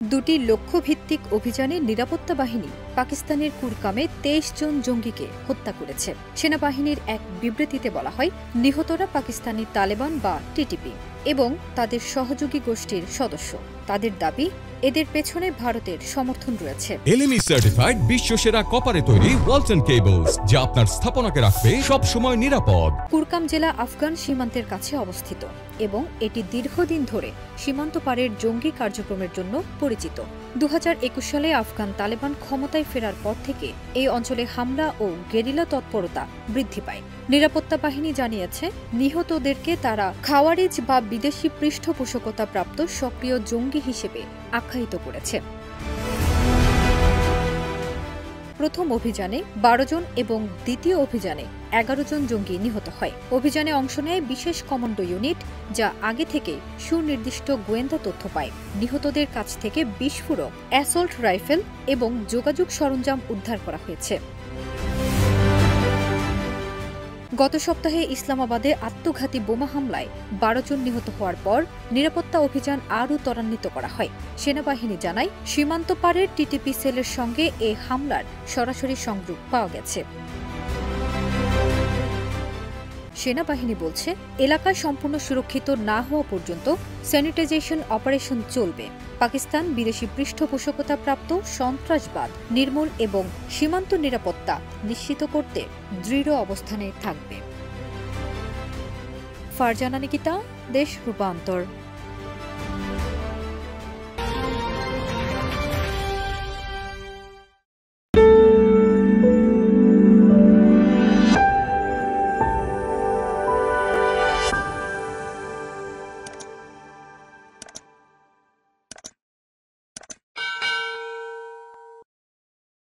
দুটি লক্ষ্যভিত্তিক অভিযানে নিরাপত্তা বাহিনী পাকিস্তানের কুরকামে ২৩ জন জঙ্গিকে হত্যা করেছে। সেনাবাহিনীর এক বিবৃতিতে বলা হয়, নিহতরা পাকিস্তানি তালেবান বা টিটিপি এবং তাদের সহযোগী গোষ্ঠীর সদস্য। তাদের দাবি, এদের পেছনে ভারতের সমর্থন রয়েছে। এলএমই সার্টিফাইড বিশ্বসেরা কপারে তৈরি ওয়ালটন কেবলস, যা আপনার স্থাপনাকে রাখবে সব সময় নিরাপদ। কুরকাম জেলা আফগান সীমান্তের কাছে অবস্থিত এবং এটি দীর্ঘদিন ধরে সীমান্ত পারের জঙ্গি কার্যক্রমের জন্য পরিচিত। ২০২১ সালে আফগান তালেবান ক্ষমতায় ফেরার পর থেকে এই অঞ্চলে হামলা ও গেরিলা তৎপরতা বৃদ্ধি পায়। নিরাপত্তা বাহিনী জানিয়েছে, নিহতদেরকে তারা খাওয়ারিজ বা বিদেশি পৃষ্ঠপোষকতা প্রাপ্ত সক্রিয় জঙ্গি হিসেবে আখ্যায়িত করেছে। প্রথম অভিযানে ১২ জন এবং দ্বিতীয় অভিযানে ১১ জন জঙ্গি নিহত হয়। অভিযানে অংশ নেয় বিশেষ কমান্ডো ইউনিট, যা আগে থেকে সুনির্দিষ্ট গোয়েন্দা তথ্য পায়। নিহতদের কাছ থেকে বিস্ফোরক, অ্যাসল্ট রাইফেল এবং যোগাযোগ সরঞ্জাম উদ্ধার করা হয়েছে। গত সপ্তাহে ইসলামাবাদে আত্মঘাতী বোমা হামলায় ১২ জন নিহত হওয়ার পর নিরাপত্তা অভিযান আরও ত্বরান্বিত করা হয়। সেনাবাহিনী জানায়, সীমান্ত পারের টিটিপি সেলের সঙ্গে এ হামলার সরাসরি সংযোগ পাওয়া গেছে। সেনাবাহিনী বলছে, এলাকা সম্পূর্ণ সুরক্ষিত না হওয়া পর্যন্ত স্যানিটাইজেশন অপারেশন চলবে। পাকিস্তান বিদেশি পৃষ্ঠপোষকতা প্রাপ্ত সন্ত্রাসবাদ নির্মূল এবং সীমান্ত নিরাপত্তা নিশ্চিত করতে দৃঢ় অবস্থানে থাকবে। ফারজানা নিকিতা, দেশ রূপান্তর।